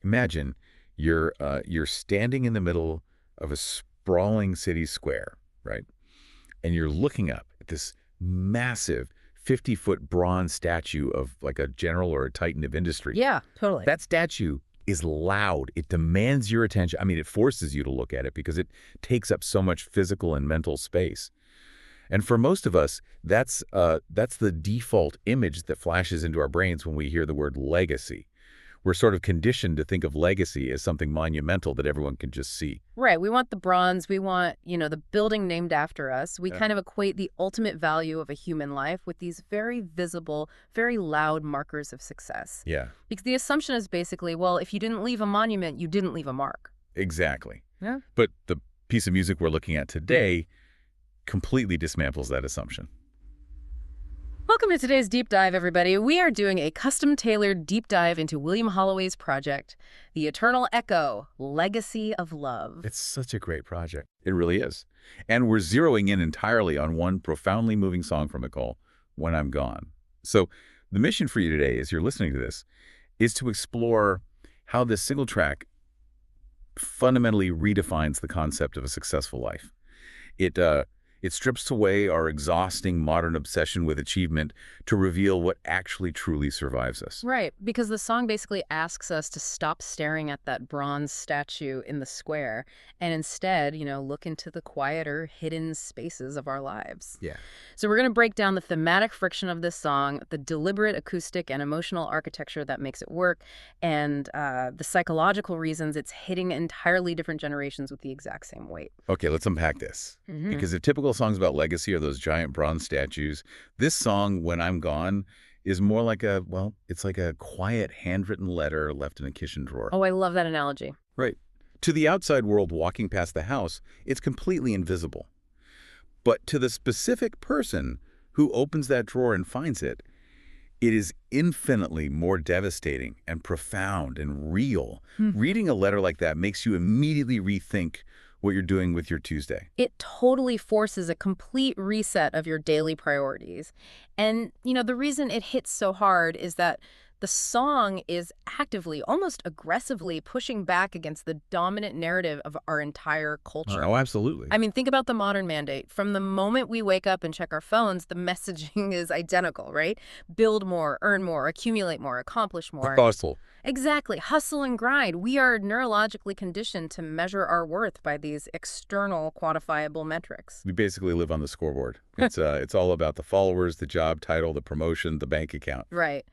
Imagine you're standing in the middle of a sprawling city square, right? And you're looking up at this massive 50-foot bronze statue of like a general or a titan of industry. Yeah, totally. That statue is loud. It demands your attention. I mean, it forces you to look at it because it takes up so much physical and mental space. And for most of us, that's the default image that flashes into our brains when we hear the word legacy. We're sort of conditioned to think of legacy as something monumental that everyone can just see. Right. We want the bronze. We want, the building named after us. We kind of equate the ultimate value of a human life with these very visible, very loud markers of success. Yeah. Because the assumption is basically, well, if you didn't leave a monument, you didn't leave a mark. Exactly. Yeah. But the piece of music we're looking at today completely dismantles that assumption. Welcome to today's deep dive, everybody. We are doing a custom-tailored deep dive into William Holloway's project, The Eternal Echo, Legacy of Love. It's such a great project. It really is. And we're zeroing in entirely on one profoundly moving song from it called When I'm Gone. So the mission for you today, as you're listening to this, is to explore how this single track fundamentally redefines the concept of a successful life. It strips away our exhausting modern obsession with achievement to reveal what actually truly survives us. Right, because the song basically asks us to stop staring at that bronze statue in the square and instead, look into the quieter, hidden spaces of our lives. Yeah. So we're going to break down the thematic friction of this song, the deliberate acoustic and emotional architecture that makes it work, and the psychological reasons it's hitting entirely different generations with the exact same weight. Okay, let's unpack this. Because if typical songs about legacy are those giant bronze statues, this song, When I'm Gone, is more like it's like a quiet handwritten letter left in a kitchen drawer. Oh, I love that analogy. Right. To the outside world walking past the house, it's completely invisible. But to the specific person who opens that drawer and finds it, it is infinitely more devastating and profound and real. Reading a letter like that makes you immediately rethink what you're doing with your Tuesday. It totally forces a complete reset of your daily priorities. And, the reason it hits so hard is that the song is actively, almost aggressively pushing back against the dominant narrative of our entire culture. Oh, absolutely. I mean, think about the modern mandate. From the moment we wake up and check our phones, the messaging is identical, right? Build more, earn more, accumulate more, accomplish more. Hustle. Exactly. Hustle and grind. We are neurologically conditioned to measure our worth by these external quantifiable metrics. We basically live on the scoreboard. It's all about the followers, the job title, the promotion, the bank account. Right.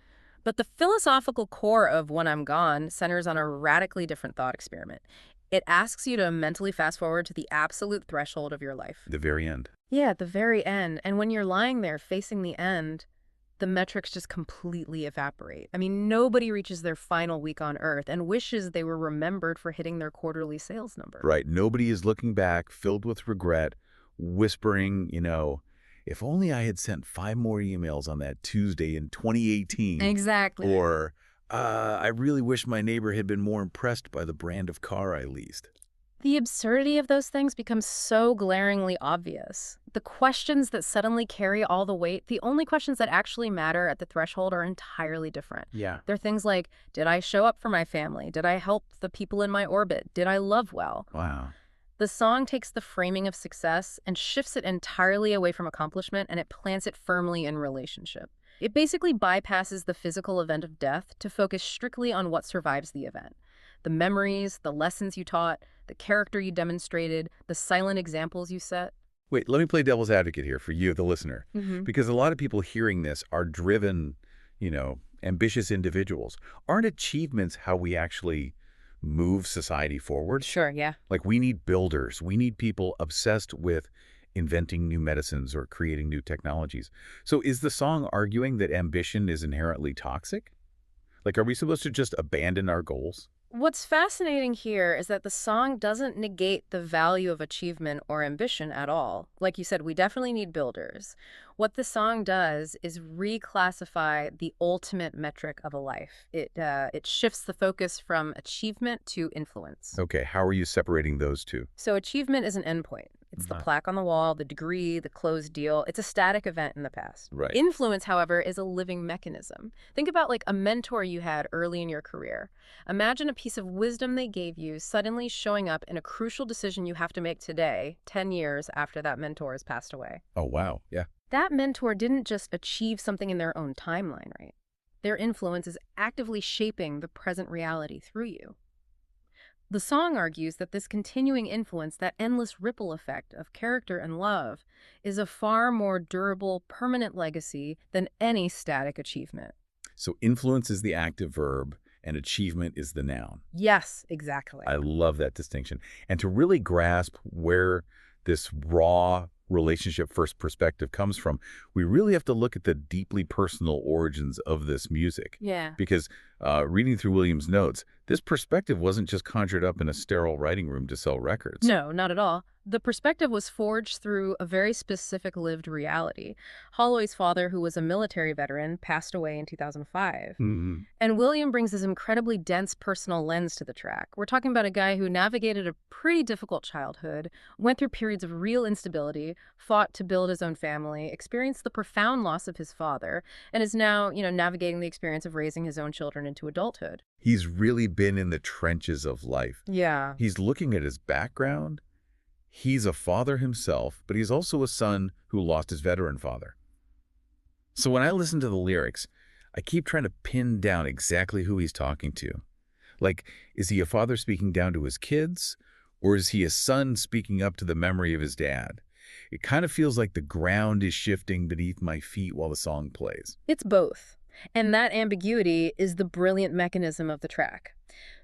But the philosophical core of When I'm Gone centers on a radically different thought experiment. It asks you to mentally fast forward to the absolute threshold of your life. The very end. Yeah, the very end. And when you're lying there facing the end, the metrics just completely evaporate. I mean, nobody reaches their final week on Earth and wishes they were remembered for hitting their quarterly sales number. Right. Nobody is looking back, filled with regret, whispering, if only I had sent 5 more emails on that Tuesday in 2018. Exactly. Or, I really wish my neighbor had been more impressed by the brand of car I leased. The absurdity of those things becomes so glaringly obvious. The questions that suddenly carry all the weight, the only questions that actually matter at the threshold are entirely different. Yeah. They're things like, did I show up for my family? Did I help the people in my orbit? Did I love well? Wow. The song takes the framing of success and shifts it entirely away from accomplishment, and it plants it firmly in relationship. It basically bypasses the physical event of death to focus strictly on what survives the event. The memories, the lessons you taught, the character you demonstrated, the silent examples you set. Wait, let me play devil's advocate here for you, the listener. Because a lot of people hearing this are driven, ambitious individuals. Aren't achievements how we actually move society forward? Sure, yeah. Like, we need builders. We need people obsessed with inventing new medicines or creating new technologies. So is the song arguing that ambition is inherently toxic? Like, are we supposed to just abandon our goals? What's fascinating here is that the song doesn't negate the value of achievement or ambition at all. Like you said, we definitely need builders. What the song does is reclassify the ultimate metric of a life. It shifts the focus from achievement to influence. Okay, how are you separating those two? So achievement is an endpoint. It's the plaque on the wall, the degree, the closed deal. It's a static event in the past. Right. Influence, however, is a living mechanism. Think about like a mentor you had early in your career. Imagine a piece of wisdom they gave you suddenly showing up in a crucial decision you have to make today, 10 years after that mentor has passed away. Oh, wow. Yeah. That mentor didn't just achieve something in their own timeline, right? Their influence is actively shaping the present reality through you. The song argues that this continuing influence, that endless ripple effect of character and love, is a far more durable, permanent legacy than any static achievement. So influence is the active verb and achievement is the noun. Yes, exactly. I love that distinction. And to really grasp where this raw relationship first perspective comes from, we really have to look at the deeply personal origins of this music. Yeah. Because reading through William's notes, this perspective wasn't just conjured up in a sterile writing room to sell records. No, not at all. The perspective was forged through a very specific lived reality. Holloway's father, who was a military veteran, passed away in 2005. Mm-hmm. And William brings this incredibly dense personal lens to the track. We're talking about a guy who navigated a pretty difficult childhood, went through periods of real instability, fought to build his own family, experienced the profound loss of his father, and is now, navigating the experience of raising his own children into adulthood. He's really been in the trenches of life. Yeah. He's looking at his background. He's a father himself, but he's also a son who lost his veteran father. So when I listen to the lyrics, I keep trying to pin down exactly who he's talking to. Like, is he a father speaking down to his kids, or is he a son speaking up to the memory of his dad? It kind of feels like the ground is shifting beneath my feet while the song plays. It's both. And that ambiguity is the brilliant mechanism of the track.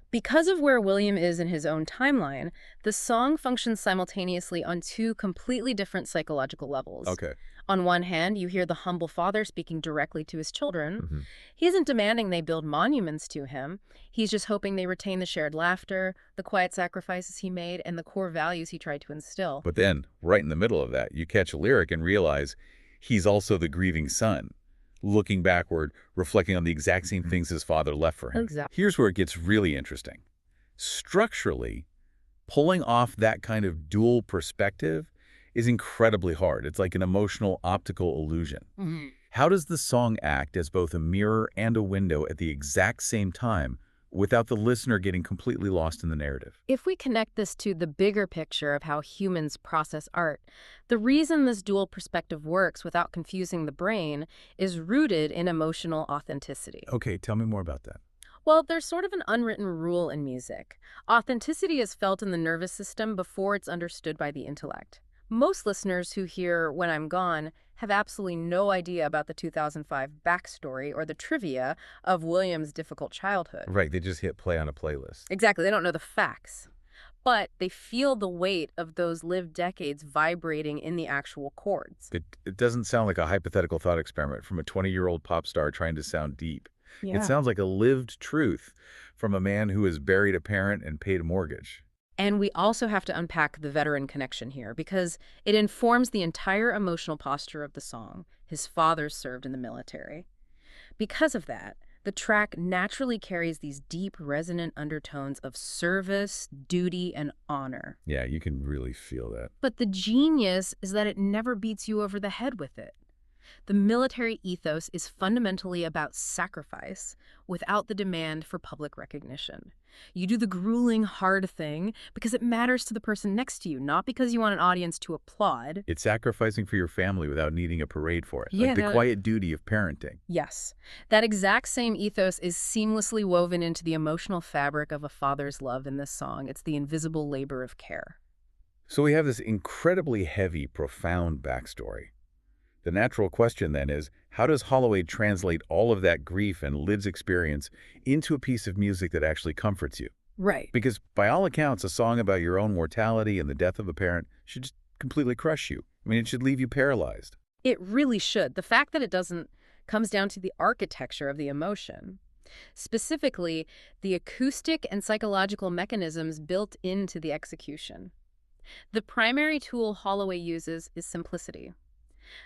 Because of where William is in his own timeline, the song functions simultaneously on two completely different psychological levels. Okay. On one hand, you hear the humble father speaking directly to his children. Mm-hmm. He isn't demanding they build monuments to him. He's just hoping they retain the shared laughter, the quiet sacrifices he made, and the core values he tried to instill. But then, right in the middle of that, you catch a lyric and realize he's also the grieving son, looking backward, reflecting on the exact same things his father left for him. Exactly. Here's where it gets really interesting. Structurally, pulling off that kind of dual perspective is incredibly hard. It's like an emotional optical illusion. Mm-hmm. How does the song act as both a mirror and a window at the exact same time without the listener getting completely lost in the narrative? If we connect this to the bigger picture of how humans process art, the reason this dual perspective works without confusing the brain is rooted in emotional authenticity. Okay, tell me more about that. Well, there's sort of an unwritten rule in music. Authenticity is felt in the nervous system before it's understood by the intellect. Most listeners who hear When I'm Gone have absolutely no idea about the 2005 backstory or the trivia of William's difficult childhood. Right, they just hit play on a playlist. Exactly, they don't know the facts. But they feel the weight of those lived decades vibrating in the actual chords. It doesn't sound like a hypothetical thought experiment from a 20-year-old pop star trying to sound deep. Yeah. It sounds like a lived truth from a man who has buried a parent and paid a mortgage. And we also have to unpack the veteran connection here because it informs the entire emotional posture of the song. His father served in the military. Because of that, the track naturally carries these deep, resonant undertones of service, duty, and honor. Yeah, you can really feel that. But the genius is that it never beats you over the head with it. The military ethos is fundamentally about sacrifice without the demand for public recognition. You do the grueling, hard thing because it matters to the person next to you, not because you want an audience to applaud. It's sacrificing for your family without needing a parade for it. Yeah, like the quiet duty of parenting. Yes. That exact same ethos is seamlessly woven into the emotional fabric of a father's love in this song. It's the invisible labor of care. So we have this incredibly heavy, profound backstory. The natural question then is, how does Holloway translate all of that grief and lived experience into a piece of music that actually comforts you? Right. Because by all accounts, a song about your own mortality and the death of a parent should just completely crush you. I mean, it should leave you paralyzed. It really should. The fact that it doesn't comes down to the architecture of the emotion. Specifically, the acoustic and psychological mechanisms built into the execution. The primary tool Holloway uses is simplicity.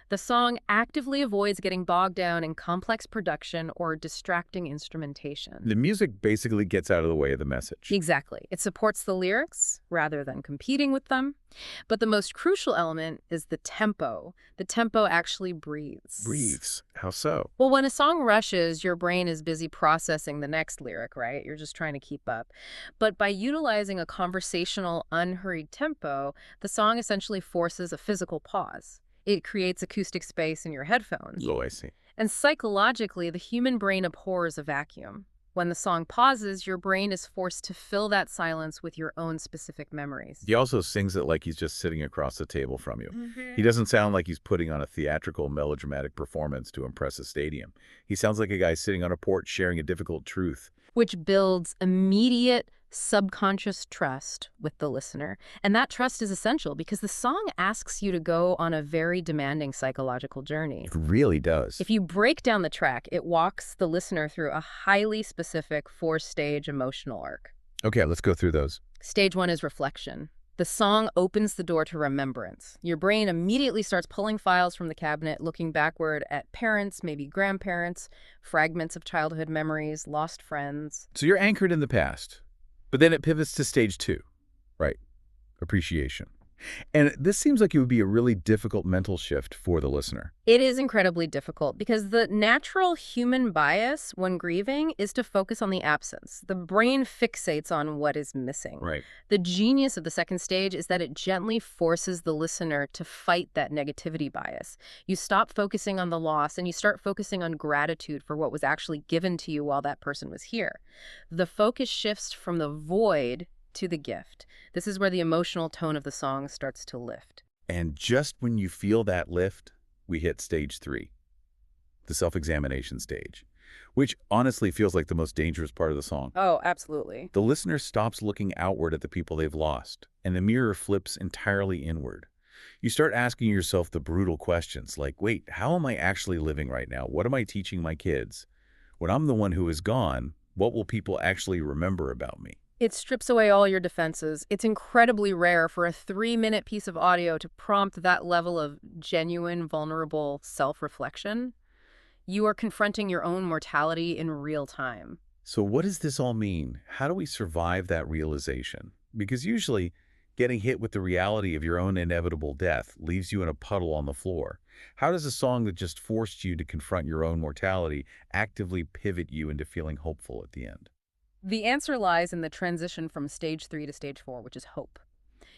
The song actively avoids getting bogged down in complex production or distracting instrumentation. The music basically gets out of the way of the message. Exactly. It supports the lyrics rather than competing with them. But the most crucial element is the tempo. The tempo actually breathes. Breathes. How so? Well, when a song rushes, your brain is busy processing the next lyric, right? You're just trying to keep up. But by utilizing a conversational, unhurried tempo, the song essentially forces a physical pause. It creates acoustic space in your headphones. Oh, I see. And psychologically, the human brain abhors a vacuum. When the song pauses, your brain is forced to fill that silence with your own specific memories. He also sings it like he's just sitting across the table from you. He doesn't sound like he's putting on a theatrical, melodramatic performance to impress a stadium. He sounds like a guy sitting on a porch sharing a difficult truth. Which builds immediate subconscious trust with the listener. And that trust is essential because the song asks you to go on a very demanding psychological journey. It really does. If you break down the track, it walks the listener through a highly specific 4-stage emotional arc. Okay, let's go through those. Stage 1 is reflection. The song opens the door to remembrance. Your brain immediately starts pulling files from the cabinet, looking backward at parents, maybe grandparents, fragments of childhood memories, lost friends. So you're anchored in the past, but then it pivots to stage 2, right? Appreciation. And this seems like it would be a really difficult mental shift for the listener. It is incredibly difficult because the natural human bias when grieving is to focus on the absence. The brain fixates on what is missing. Right. The genius of the second stage is that it gently forces the listener to fight that negativity bias. You stop focusing on the loss and you start focusing on gratitude for what was actually given to you while that person was here. The focus shifts from the void to the gift. This is where the emotional tone of the song starts to lift. And just when you feel that lift, we hit stage 3, the self-examination stage, which honestly feels like the most dangerous part of the song. Oh, absolutely. The listener stops looking outward at the people they've lost, and the mirror flips entirely inward. You start asking yourself the brutal questions like, wait, how am I actually living right now? What am I teaching my kids? When I'm the one who is gone, what will people actually remember about me? It strips away all your defenses. It's incredibly rare for a 3-minute piece of audio to prompt that level of genuine, vulnerable self-reflection. You are confronting your own mortality in real time. So what does this all mean? How do we survive that realization? Because usually, getting hit with the reality of your own inevitable death leaves you in a puddle on the floor. How does a song that just forced you to confront your own mortality actively pivot you into feeling hopeful at the end? The answer lies in the transition from stage 3 to stage 4, which is hope.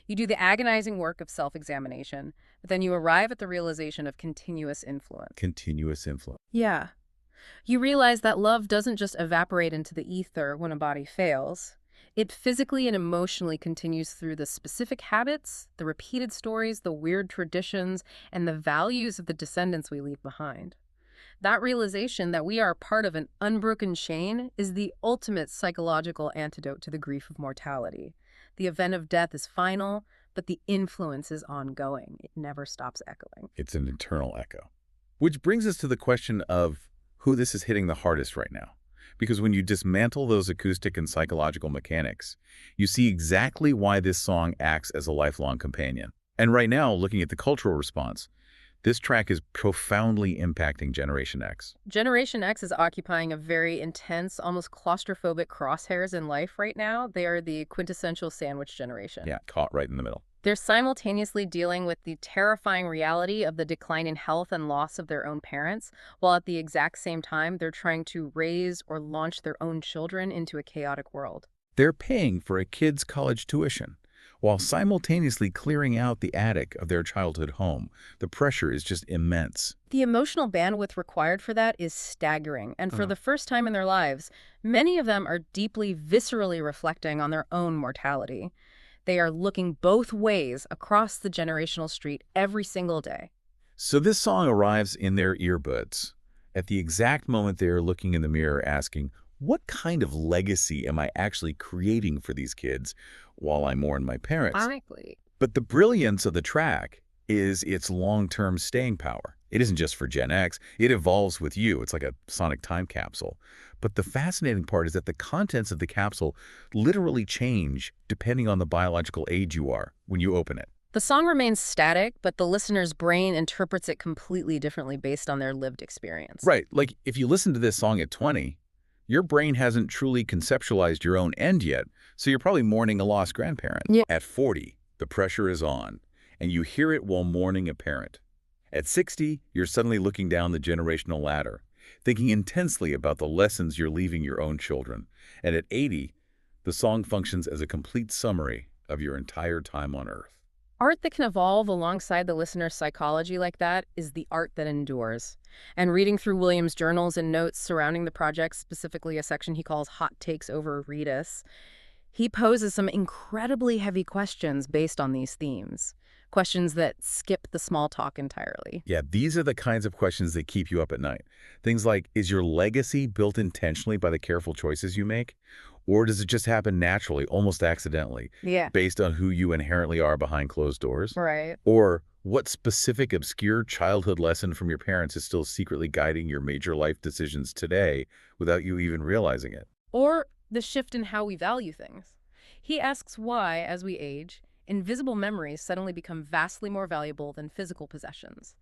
You do the agonizing work of self-examination, but then you arrive at the realization of continuous influence. Continuous influence. Yeah. You realize that love doesn't just evaporate into the ether when a body fails. It physically and emotionally continues through the specific habits, the repeated stories, the weird traditions, and the values of the descendants we leave behind. That realization that we are part of an unbroken chain is the ultimate psychological antidote to the grief of mortality. The event of death is final, but the influence is ongoing. It never stops echoing. It's an internal echo. Which brings us to the question of who this is hitting the hardest right now. Because when you dismantle those acoustic and psychological mechanics, you see exactly why this song acts as a lifelong companion. And right now, looking at the cultural response, this track is profoundly impacting Generation X. Generation X is occupying a very intense, almost claustrophobic crosshairs in life right now. They are the quintessential sandwich generation. Yeah, caught right in the middle. They're simultaneously dealing with the terrifying reality of the decline in health and loss of their own parents, while at the exact same time, they're trying to raise or launch their own children into a chaotic world. They're paying for a kid's college tuition, while simultaneously clearing out the attic of their childhood home. The pressure is just immense. The emotional bandwidth required for that is staggering, and for the first time in their lives, many of them are deeply, viscerally reflecting on their own mortality. They are looking both ways across the generational street every single day. So this song arrives in their earbuds at the exact moment they are looking in the mirror asking, what kind of legacy am I actually creating for these kids while I mourn my parents? Ironically. But the brilliance of the track is its long-term staying power. It isn't just for Gen X. It evolves with you. It's like a sonic time capsule. But the fascinating part is that the contents of the capsule literally change depending on the biological age you are when you open it. The song remains static, but the listener's brain interprets it completely differently based on their lived experience. Right, like if you listen to this song at 20, your brain hasn't truly conceptualized your own end yet, so you're probably mourning a lost grandparent. Yeah. At 40, the pressure is on, and you hear it while mourning a parent. At 60, you're suddenly looking down the generational ladder, thinking intensely about the lessons you're leaving your own children. And at 80, the song functions as a complete summary of your entire time on Earth. Art that can evolve alongside the listener's psychology like that is the art that endures. And reading through William's journals and notes surrounding the project, specifically a section he calls Hot Takes Over Readus, he poses some incredibly heavy questions based on these themes. Questions that skip the small talk entirely. Yeah, these are the kinds of questions that keep you up at night. Things like, is your legacy built intentionally by the careful choices you make? Or does it just happen naturally, almost accidentally, Yeah. based on who you inherently are behind closed doors? Right. Or what specific obscure childhood lesson from your parents is still secretly guiding your major life decisions today without you even realizing it? Or the shift in how we value things. He asks why, as we age, invisible memories suddenly become vastly more valuable than physical possessions.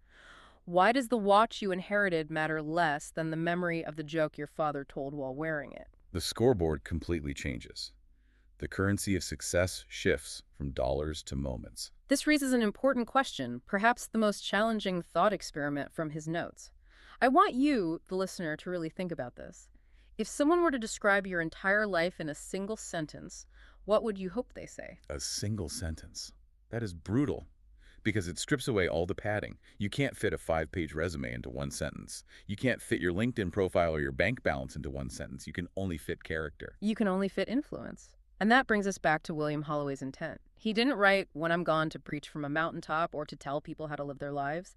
Why does the watch you inherited matter less than the memory of the joke your father told while wearing it? The scoreboard completely changes. The currency of success shifts from dollars to moments. This raises an important question, perhaps the most challenging thought experiment from his notes. I want you, the listener, to really think about this. If someone were to describe your entire life in a single sentence, what would you hope they say? A single sentence. That is brutal because it strips away all the padding. You can't fit a 5-page resume into one sentence. You can't fit your LinkedIn profile or your bank balance into one sentence. You can only fit character. You can only fit influence. And that brings us back to William Holloway's intent. He didn't write When I'm Gone to preach from a mountaintop or to tell people how to live their lives.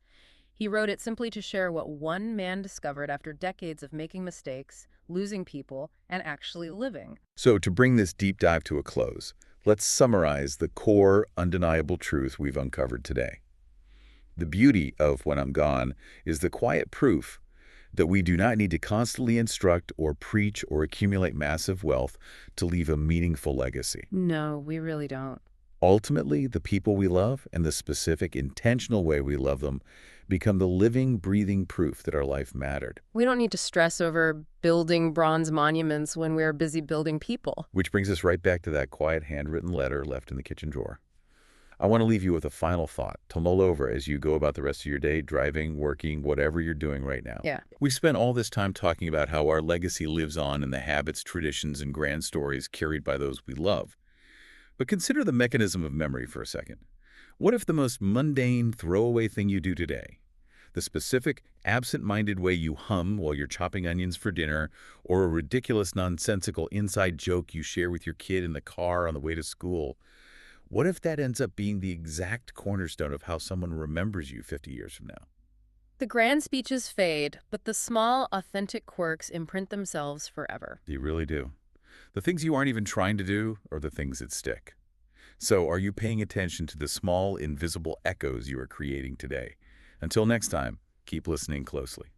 He wrote it simply to share what one man discovered after decades of making mistakes, losing people, and actually living. So to bring this deep dive to a close, let's summarize the core, undeniable truth we've uncovered today. The beauty of When I'm Gone is the quiet proof that we do not need to constantly instruct or preach or accumulate massive wealth to leave a meaningful legacy. No, we really don't. Ultimately, the people we love and the specific, intentional way we love them become the living, breathing proof that our life mattered. We don't need to stress over building bronze monuments when we're busy building people. Which brings us right back to that quiet handwritten letter left in the kitchen drawer. I want to leave you with a final thought to mull over as you go about the rest of your day, driving, working, whatever you're doing right now. Yeah. We spent all this time talking about how our legacy lives on in the habits, traditions, and grand stories carried by those we love. But consider the mechanism of memory for a second. What if the most mundane, throwaway thing you do today, the specific, absent-minded way you hum while you're chopping onions for dinner, or a ridiculous, nonsensical inside joke you share with your kid in the car on the way to school, what if that ends up being the exact cornerstone of how someone remembers you 50 years from now? The grand speeches fade, but the small, authentic quirks imprint themselves forever. You really do. The things you aren't even trying to do are the things that stick. So are you paying attention to the small, invisible echoes you are creating today? Until next time, keep listening closely.